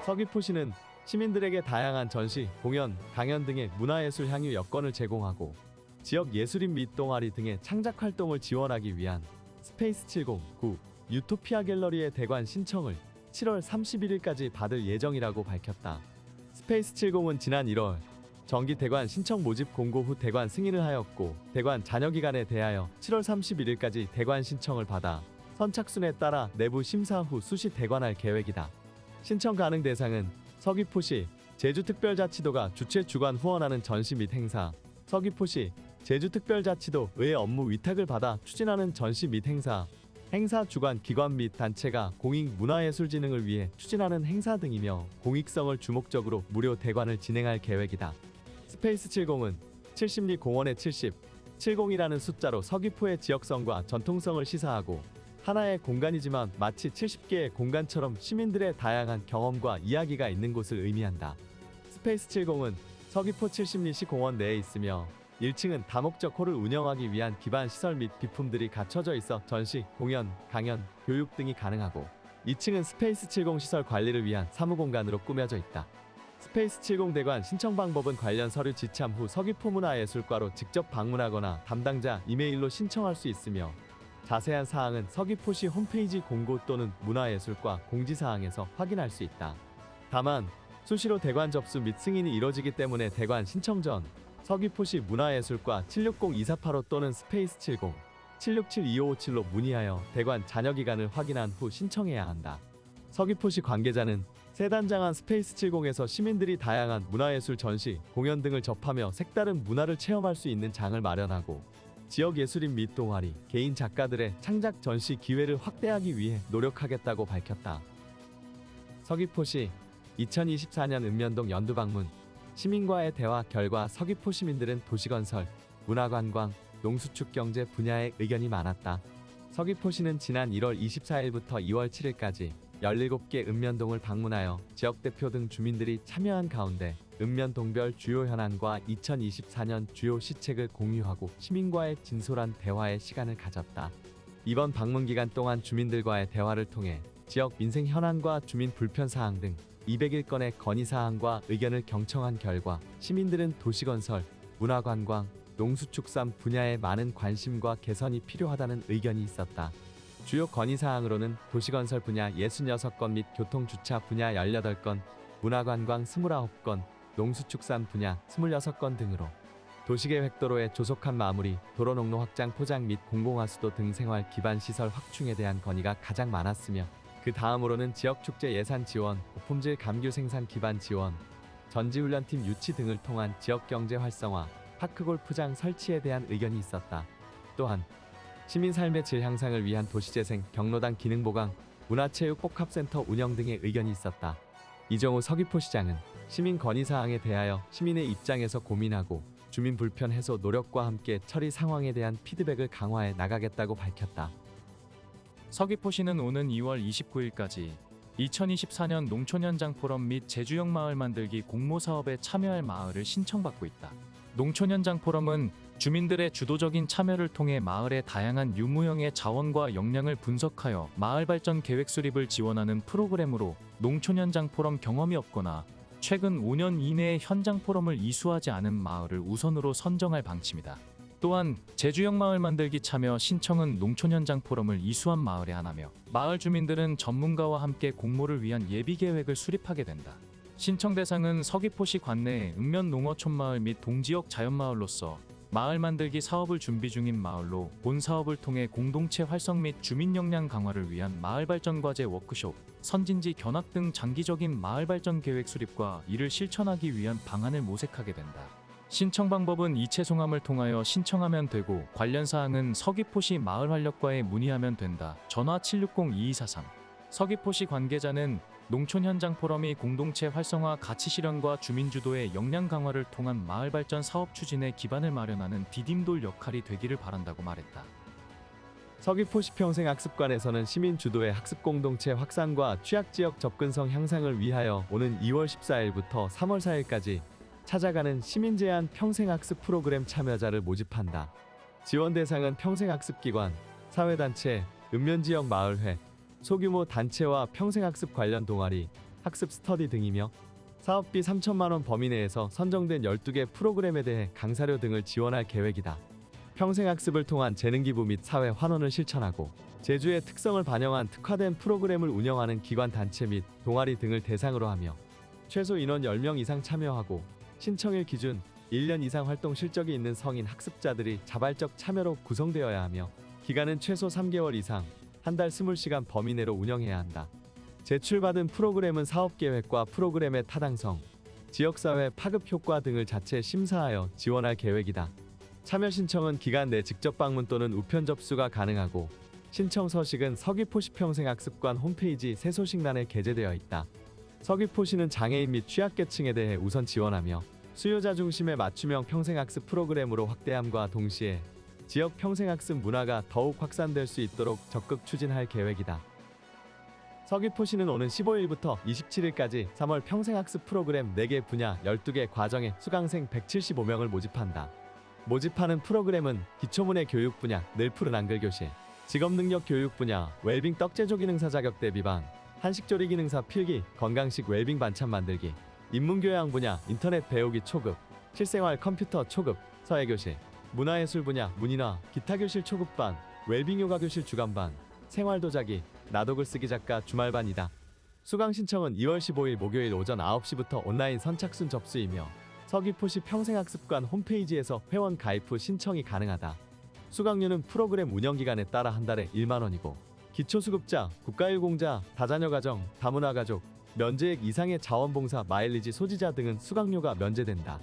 서귀포시는 시민들에게 다양한 전시, 공연, 강연 등의 문화예술 향유 여건을 제공하고 지역 예술인 및 동아리 등의 창작 활동을 지원하기 위한 스페이스 709 유토피아 갤러리의 대관 신청을 7월 31일까지 받을 예정이라고 밝혔다. 스페이스 70은 지난 1월 정기 대관 신청 모집 공고 후 대관 승인을 하였고 대관 잔여 기간에 대하여 7월 31일까지 대관 신청을 받아 선착순에 따라 내부 심사 후 수시 대관할 계획이다. 신청 가능 대상은 서귀포시 제주특별자치도가 주최 주관 후원하는 전시 및 행사, 서귀포시 제주특별자치도의 업무 위탁을 받아 추진하는 전시 및 행사, 행사 주관 기관 및 단체가 공익문화예술진흥을 위해 추진하는 행사 등이며 공익성을 주목적으로 무료 대관을 진행할 계획이다. 스페이스 70은 70리 공원의 70, 70이라는 숫자로 서귀포의 지역성과 전통성을 시사하고 하나의 공간이지만 마치 70개의 공간처럼 시민들의 다양한 경험과 이야기가 있는 곳을 의미한다. 스페이스 70은 서귀포 70리시 공원 내에 있으며 1층은 다목적 홀을 운영하기 위한 기반 시설 및 비품들이 갖춰져 있어 전시, 공연, 강연, 교육 등이 가능하고 2층은 스페이스 70 시설 관리를 위한 사무공간으로 꾸며져 있다. 스페이스 70 대관 신청 방법은 관련 서류 지참 후 서귀포문화예술과로 직접 방문하거나 담당자 이메일로 신청할 수 있으며 자세한 사항은 서귀포시 홈페이지 공고 또는 문화예술과 공지사항에서 확인할 수 있다. 다만 수시로 대관 접수 및 승인이 이뤄지기 때문에 대관 신청 전 서귀포시 문화예술과 760-2485 또는 스페이스 70, 767-2557로 문의하여 대관 잔여 기간을 확인한 후 신청해야 한다. 서귀포시 관계자는 세단장한 스페이스 70에서 시민들이 다양한 문화예술 전시, 공연 등을 접하며 색다른 문화를 체험할 수 있는 장을 마련하고 지역 예술인 및 동아리, 개인 작가들의 창작 전시 기회를 확대하기 위해 노력하겠다고 밝혔다. 서귀포시 2024년 읍면동 연두방문 시민과의 대화 결과 서귀포 시민들은 도시건설, 문화관광, 농수축 경제 분야에 의견이 많았다. 서귀포시는 지난 1월 24일부터 2월 7일까지 17개 읍면동을 방문하여 지역 대표 등 주민들이 참여한 가운데 읍면동별 주요 현안과 2024년 주요 시책을 공유하고 시민과의 진솔한 대화의 시간을 가졌다. 이번 방문 기간 동안 주민들과의 대화를 통해 지역 민생 현안과 주민 불편 사항 등 201건의 건의사항과 의견을 경청한 결과 시민들은 도시건설, 문화관광, 농수축산 분야에 많은 관심과 개선이 필요하다는 의견이 있었다. 주요 건의사항으로는 도시건설 분야 66건 및 교통주차 분야 18건, 문화관광 29건, 농수축산 분야 26건 등으로 도시계획도로의 조속한 마무리, 도로농로 확장 포장 및 공공하수도 등 생활 기반 시설 확충에 대한 건의가 가장 많았으며 그 다음으로는 지역축제 예산 지원, 고품질 감귤 생산 기반 지원, 전지훈련팀 유치 등을 통한 지역경제 활성화, 파크골프장 설치에 대한 의견이 있었다. 또한 시민 삶의 질 향상을 위한 도시재생, 경로당 기능 보강, 문화체육 복합센터 운영 등의 의견이 있었다. 이정우 서귀포시장은 시민 건의사항에 대하여 시민의 입장에서 고민하고 주민 불편 해소 노력과 함께 처리 상황에 대한 피드백을 강화해 나가겠다고 밝혔다. 서귀포시는 오는 2월 29일까지 2024년 농촌현장 포럼 및 제주역 마을 만들기 공모 사업에 참여할 마을을 신청받고 있다. 농촌현장 포럼은 주민들의 주도적인 참여를 통해 마을의 다양한 유무형의 자원과 역량을 분석하여 마을 발전 계획 수립을 지원하는 프로그램으로 농촌현장 포럼 경험이 없거나 최근 5년 이내에 현장 포럼을 이수하지 않은 마을을 우선으로 선정할 방침이다. 또한 제주역 마을 만들기 참여 신청은 농촌현장 포럼을 이수한 마을에 하나며 마을 주민들은 전문가와 함께 공모를 위한 예비 계획을 수립하게 된다. 신청 대상은 서귀포시 관내의 읍면 농어촌마을 및 동지역 자연마을로서 마을 만들기 사업을 준비 중인 마을로 본 사업을 통해 공동체 활성 및 주민 역량 강화를 위한 마을 발전 과제 워크숍, 선진지 견학 등 장기적인 마을 발전 계획 수립과 이를 실천하기 위한 방안을 모색하게 된다. 신청 방법은 이체송함을 통하여 신청하면 되고 관련 사항은 서귀포시 마을활력과에 문의하면 된다. 전화 760-2243. 서귀포시 관계자는 농촌 현장 포럼이 공동체 활성화 가치 실현과 주민 주도의 역량 강화를 통한 마을 발전 사업 추진의 기반을 마련하는 디딤돌 역할이 되기를 바란다고 말했다. 서귀포시 평생학습관에서는 시민 주도의 학습 공동체 확산과 취약지역 접근성 향상을 위하여 오는 2월 14일부터 3월 4일까지 찾아가는 시민 제한 평생학습 프로그램 참여자를 모집한다. 지원 대상은 평생학습기관, 사회단체, 읍면지역 마을회, 소규모 단체와 평생학습 관련 동아리, 학습 스터디 등이며 사업비 3천만 원 범위 내에서 선정된 12개 프로그램에 대해 강사료 등을 지원할 계획이다. 평생학습을 통한 재능기부 및 사회 환원을 실천하고 제주의 특성을 반영한 특화된 프로그램을 운영하는 기관 단체 및 동아리 등을 대상으로 하며 최소 인원 10명 이상 참여하고 신청일 기준 1년 이상 활동 실적이 있는 성인 학습자들이 자발적 참여로 구성되어야 하며 기간은 최소 3개월 이상 한 달 20시간 범위 내로 운영해야 한다. 제출받은 프로그램은 사업계획과 프로그램의 타당성, 지역사회 파급 효과 등을 자체 심사하여 지원할 계획이다. 참여 신청은 기간 내 직접 방문 또는 우편 접수가 가능하고 신청 서식은 서귀포시 평생학습관 홈페이지 새소식란에 게재되어 있다. 서귀포시는 장애인 및 취약계층에 대해 우선 지원하며 수요자 중심의 맞춤형 평생학습 프로그램으로 확대함과 동시에 지역 평생학습 문화가 더욱 확산될 수 있도록 적극 추진할 계획이다. 서귀포시는 오는 15일부터 27일까지 3월 평생학습 프로그램 4개 분야 12개 과정에 수강생 175명을 모집한다. 모집하는 프로그램은 기초문해 교육 분야 늘 푸른 한글 교실, 직업능력 교육 분야 웰빙 떡제조 기능사 자격 대비반, 한식조리 기능사 필기, 건강식 웰빙 반찬 만들기, 인문교양 분야 인터넷 배우기 초급, 실생활 컴퓨터 초급, 서예교실, 문화예술 분야 문인화, 기타 교실 초급반, 웰빙 요가 교실 주간반, 생활도자기, 나도 글쓰기 작가 주말반이다. 수강 신청은 2월 15일 목요일 오전 9시부터 온라인 선착순 접수이며 서귀포시 평생학습관 홈페이지에서 회원 가입 후 신청이 가능하다. 수강료는 프로그램 운영기간에 따라 한 달에 1만 원이고 기초수급자, 국가일공자, 다자녀 가정, 다문화 가족, 면제액 이상의 자원봉사 마일리지 소지자 등은 수강료가 면제된다.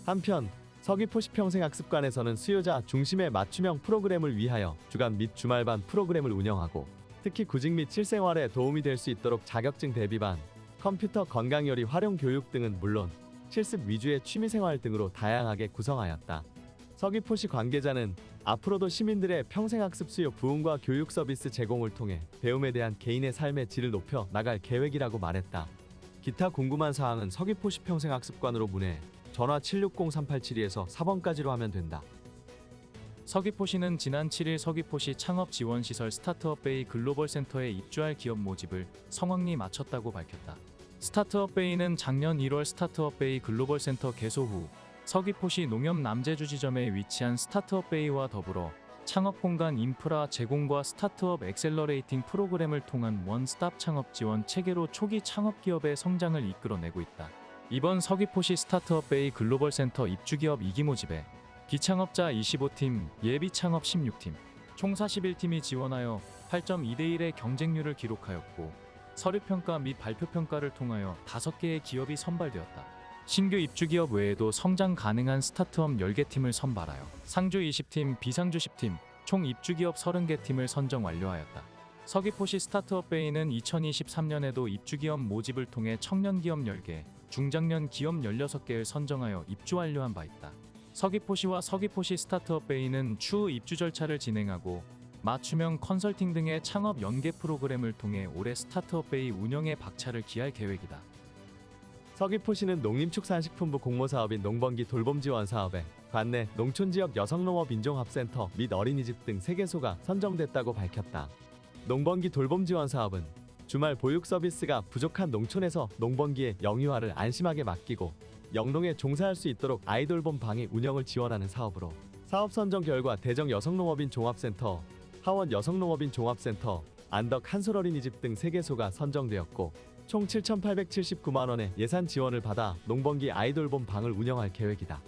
한편 서귀포시 평생학습관에서는 수요자 중심의 맞춤형 프로그램을 위하여 주간 및 주말반 프로그램을 운영하고 특히 구직 및 실생활에 도움이 될 수 있도록 자격증 대비반, 컴퓨터 건강요리 활용 교육 등은 물론 실습 위주의 취미생활 등으로 다양하게 구성하였다. 서귀포시 관계자는 앞으로도 시민들의 평생학습 수요 부응과 교육 서비스 제공을 통해 배움에 대한 개인의 삶의 질을 높여 나갈 계획이라고 말했다. 기타 궁금한 사항은 서귀포시 평생학습관으로 문의, 전화 760-3872에서 4번까지로 하면 된다. 서귀포시는 지난 7일 서귀포시 창업지원시설 스타트업베이 글로벌센터에 입주할 기업 모집을 성황리 마쳤다고 밝혔다. 스타트업베이는 작년 1월 스타트업베이 글로벌센터 개소 후 서귀포시 농협 남제주 지점에 위치한 스타트업베이와 더불어 창업공간 인프라 제공과 스타트업 엑셀러레이팅 프로그램을 통한 원스톱 창업 지원 체계로 초기 창업기업의 성장을 이끌어내고 있다. 이번 서귀포시 스타트업베이 글로벌센터 입주기업 2기 모집에 기창업자 25팀, 예비창업 16팀, 총 41팀이 지원하여 8.2대1의 경쟁률을 기록하였고 서류평가 및 발표평가를 통하여 5개의 기업이 선발되었다. 신규 입주기업 외에도 성장 가능한 스타트업 10개 팀을 선발하여 상주 20팀, 비상주 10팀, 총 입주기업 30개 팀을 선정 완료하였다. 서귀포시 스타트업베이는 2023년에도 입주기업 모집을 통해 청년기업 10개, 중장년 기업 16개를 선정하여 입주 완료한 바 있다. 서귀포시와 서귀포시 스타트업베이는 추후 입주 절차를 진행하고 맞춤형 컨설팅 등의 창업 연계 프로그램을 통해 올해 스타트업베이 운영에 박차를 기할 계획이다. 서귀포시는 농림축산식품부 공모사업인 농번기 돌봄지원 사업에 관내 농촌지역 여성농업인종합센터 및 어린이집 등 3개소가 선정됐다고 밝혔다. 농번기 돌봄지원 사업은 주말 보육 서비스가 부족한 농촌에서 농번기의 영유아를 안심하게 맡기고 영농에 종사할 수 있도록 아이돌봄 방의 운영을 지원하는 사업으로 사업 선정 결과 대정 여성농업인 종합센터, 하원 여성농업인 종합센터, 안덕 한솔 어린이집 등 3개소가 선정되었고 총 7,879만 원의 예산 지원을 받아 농번기 아이돌봄 방을 운영할 계획이다.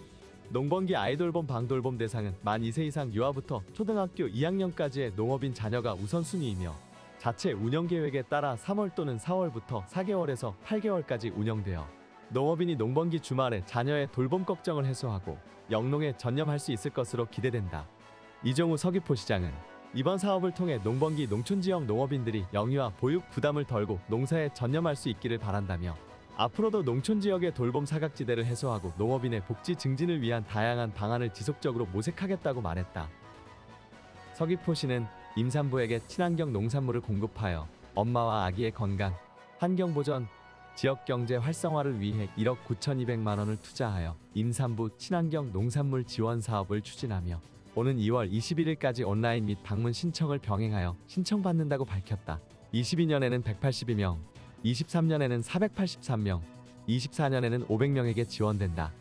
농번기 아이돌봄 방돌봄 대상은 만 2세 이상 유아부터 초등학교 2학년까지의 농업인 자녀가 우선순위이며 자체 운영 계획에 따라 3월 또는 4월부터 4개월에서 8개월까지 운영되어 농업인이 농번기 주말에 자녀의 돌봄 걱정을 해소하고 영농에 전념할 수 있을 것으로 기대된다. 이종우 서귀포시장은 이번 사업을 통해 농번기 농촌지역 농업인들이 영유아 보육 부담을 덜고 농사에 전념할 수 있기를 바란다며 앞으로도 농촌지역의 돌봄 사각지대를 해소하고 농업인의 복지 증진을 위한 다양한 방안을 지속적으로 모색하겠다고 말했다. 서귀포시는 임산부에게 친환경 농산물을 공급하여 엄마와 아기의 건강, 환경보전, 지역경제 활성화를 위해 1억 9,200만 원을 투자하여 임산부 친환경 농산물 지원 사업을 추진하며 오는 2월 21일까지 온라인 및 방문 신청을 병행하여 신청받는다고 밝혔다. 22년에는 182명, 23년에는 483명, 24년에는 500명에게 지원된다.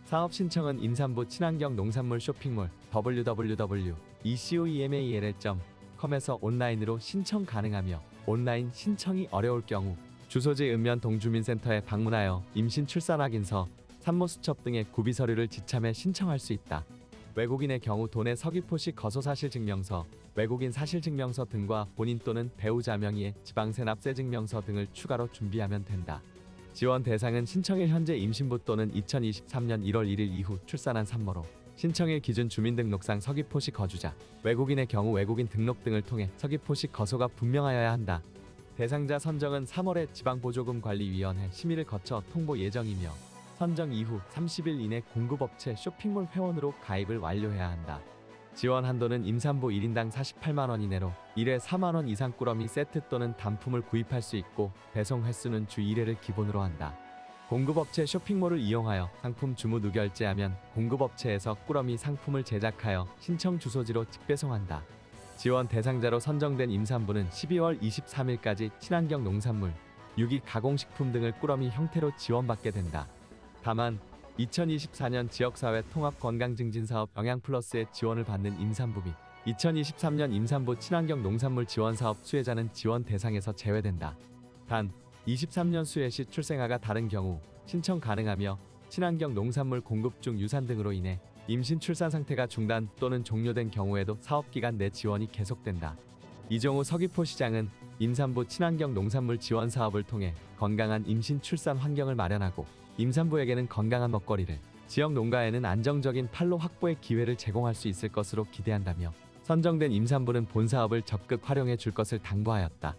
사업 신청은 임산부 친환경 농산물 쇼핑몰 www.ecoemal.com에서 온라인으로 신청 가능하며 온라인 신청이 어려울 경우 주소지 읍면 동주민센터에 방문하여 임신 출산 확인서, 산모 수첩 등의 구비 서류를 지참해 신청할 수 있다. 외국인의 경우 도내 서귀포시 거소사실증명서, 외국인 사실증명서 등과 본인 또는 배우자 명의의 지방세납세 증명서 등을 추가로 준비하면 된다. 지원 대상은 신청일 현재 임신부 또는 2023년 1월 1일 이후 출산한 산모로 신청일 기준 주민등록상 서귀포시 거주자, 외국인의 경우 외국인 등록 등을 통해 서귀포시 거소가 분명하여야 한다. 대상자 선정은 3월에 지방보조금관리위원회 심의를 거쳐 통보 예정이며 선정 이후 30일 이내 공급업체 쇼핑몰 회원으로 가입을 완료해야 한다. 지원 한도는 임산부 1인당 48만 원 이내로 1회 4만 원 이상 꾸러미 세트 또는 단품을 구입할 수 있고 배송 횟수는 주 1회를 기본으로 한다. 공급업체 쇼핑몰을 이용하여 상품 주문 후 결제하면 공급업체에서 꾸러미 상품을 제작하여 신청 주소지로 직배송한다. 지원 대상자로 선정된 임산부는 12월 23일까지 친환경 농산물, 유기 가공식품 등을 꾸러미 형태로 지원받게 된다. 다만 2024년 지역사회 통합건강증진사업 영양플러스의 지원을 받는 임산부 및 2023년 임산부 친환경 농산물 지원사업 수혜자는 지원 대상에서 제외된다. 단 23년 수혜 시 출생아가 다른 경우 신청 가능하며 친환경 농산물 공급 중 유산 등으로 인해 임신 출산 상태가 중단 또는 종료된 경우에도 사업기간 내 지원이 계속된다. 이종우 서귀포시장은 임산부 친환경 농산물 지원 사업을 통해 건강한 임신 출산 환경을 마련하고 임산부에게는 건강한 먹거리를, 지역 농가에는 안정적인 판로 확보의 기회를 제공할 수 있을 것으로 기대한다며 선정된 임산부는 본 사업을 적극 활용해 줄 것을 당부하였다.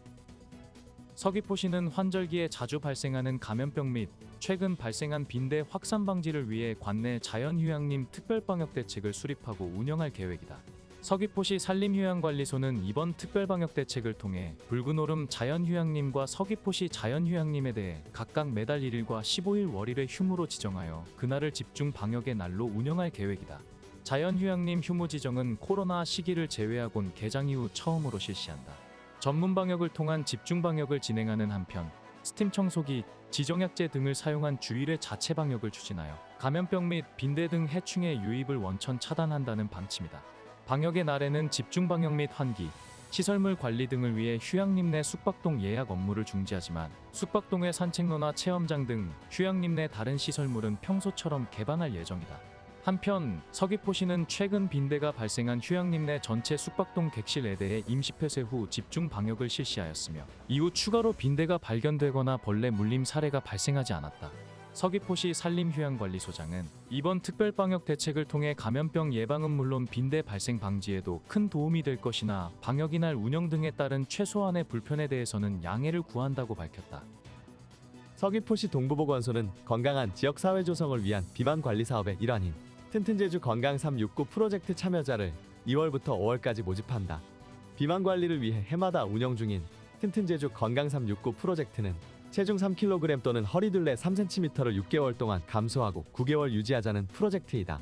서귀포시는 환절기에 자주 발생하는 감염병 및 최근 발생한 빈대 확산 방지를 위해 관내 자연휴양림 특별방역 대책을 수립하고 운영할 계획이다. 서귀포시 산림휴양관리소는 이번 특별방역 대책을 통해 붉은오름 자연휴양림과 서귀포시 자연휴양림에 대해 각각 매달 1일과 15일 월일의 휴무로 지정하여 그날을 집중 방역의 날로 운영할 계획이다. 자연휴양림 휴무 지정은 코로나 시기를 제외하곤 개장 이후 처음으로 실시한다. 전문 방역을 통한 집중 방역을 진행하는 한편 스팀 청소기, 지정약제 등을 사용한 주일의 자체 방역을 추진하여 감염병 및 빈대 등 해충의 유입을 원천 차단한다는 방침이다. 방역의 날에는 집중 방역 및 환기, 시설물 관리 등을 위해 휴양림 내 숙박동 예약 업무를 중지하지만 숙박동의 산책로나 체험장 등 휴양림 내 다른 시설물은 평소처럼 개방할 예정이다. 한편 서귀포시는 최근 빈대가 발생한 휴양림 내 전체 숙박동 객실에 대해 임시 폐쇄 후 집중 방역을 실시하였으며 이후 추가로 빈대가 발견되거나 벌레 물림 사례가 발생하지 않았다. 서귀포시 산림휴양관리소장은 이번 특별방역 대책을 통해 감염병 예방은 물론 빈대 발생 방지에도 큰 도움이 될 것이나 방역이 날 운영 등에 따른 최소한의 불편에 대해서는 양해를 구한다고 밝혔다. 서귀포시 동부보건소는 건강한 지역사회 조성을 위한 비만관리 사업의 일환인 튼튼제주 건강369 프로젝트 참여자를 2월부터 5월까지 모집한다. 비만관리를 위해 해마다 운영 중인 튼튼제주 건강369 프로젝트는 체중 3kg 또는 허리둘레 3cm를 6개월 동안 감소하고 9개월 유지하자는 프로젝트이다.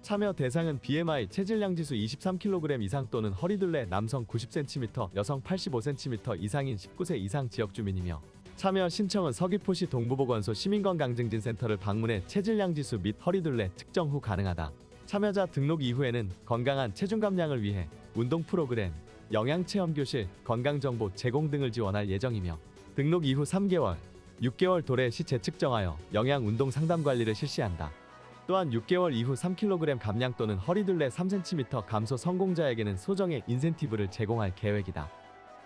참여 대상은 BMI 체질량지수 23kg 이상 또는 허리둘레 남성 90cm, 여성 85cm 이상인 19세 이상 지역주민이며 참여 신청은 서귀포시 동부보건소 시민건강증진센터를 방문해 체질량지수 및 허리둘레 측정 후 가능하다. 참여자 등록 이후에는 건강한 체중 감량을 위해 운동 프로그램, 영양체험교실, 건강정보 제공 등을 지원할 예정이며 등록 이후 3개월, 6개월 도래 시 재측정하여 영양 운동 상담 관리를 실시한다. 또한 6개월 이후 3kg 감량 또는 허리둘레 3cm 감소 성공자에게는 소정의 인센티브를 제공할 계획이다.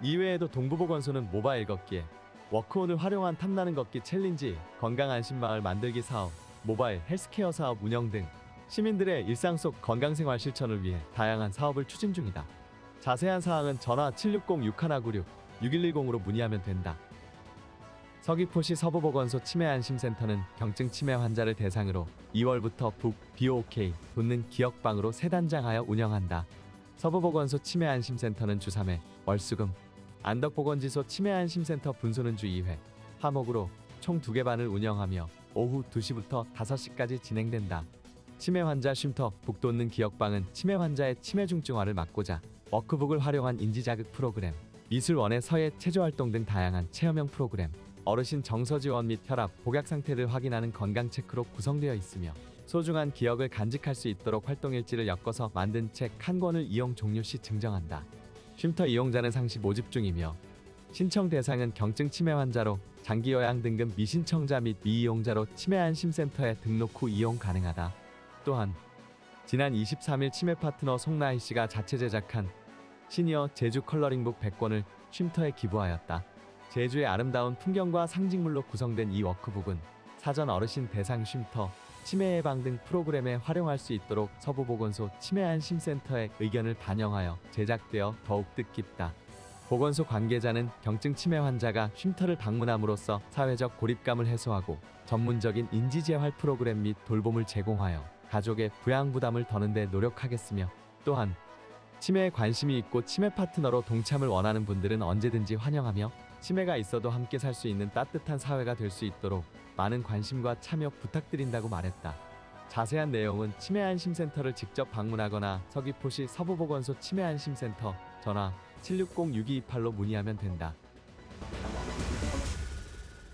이외에도 동부보건소는 모바일 걷기에 워크온을 활용한 탐나는 걷기 챌린지, 건강안심마을 만들기 사업, 모바일 헬스케어 사업 운영 등 시민들의 일상 속 건강생활 실천을 위해 다양한 사업을 추진 중이다. 자세한 사항은 전화 760-6196-6110으로 문의하면 된다. 서귀포시 서부보건소 치매안심센터는 경증 치매 환자를 대상으로 2월부터 북 BOK 돕는 기억방으로 새 단장하여 운영한다. 서부보건소 치매안심센터는 주 3회 월수금, 안덕보건지소 치매안심센터 분소는 주 2회 화목으로 총 2개 반을 운영하며 오후 2시부터 5시까지 진행된다. 치매 환자 쉼터 북 돕는 기억방은 치매 환자의 치매 중증화를 막고자 워크북을 활용한 인지자극 프로그램, 미술원의 서예 체조활동 등 다양한 체험형 프로그램, 어르신 정서 지원 및 혈압, 복약 상태를 확인하는 건강 체크로 구성되어 있으며 소중한 기억을 간직할 수 있도록 활동일지를 엮어서 만든 책 한 권을 이용 종료 시 증정한다. 쉼터 이용자는 상시 모집 중이며 신청 대상은 경증 치매 환자로 장기 요양 등급 미신청자 및 미이용자로 치매안심센터에 등록 후 이용 가능하다. 또한 지난 23일 치매 파트너 송나희 씨가 자체 제작한 시니어 제주 컬러링북 100권을 쉼터에 기부하였다. 제주의 아름다운 풍경과 상징물로 구성된 이 워크북은 사전 어르신 대상 쉼터, 치매 예방 등 프로그램에 활용할 수 있도록 서부보건소 치매안심센터의 의견을 반영하여 제작되어 더욱 뜻깊다. 보건소 관계자는 경증 치매 환자가 쉼터를 방문함으로써 사회적 고립감을 해소하고 전문적인 인지재활 프로그램 및 돌봄을 제공하여 가족의 부양 부담을 더는 데 노력하겠으며 또한 치매에 관심이 있고 치매 파트너로 동참을 원하는 분들은 언제든지 환영하며 치매가 있어도 함께 살 수 있는 따뜻한 사회가 될 수 있도록 많은 관심과 참여 부탁드린다고 말했다. 자세한 내용은 치매안심센터를 직접 방문하거나 서귀포시 서부보건소 치매안심센터 전화 760-6228로 문의하면 된다.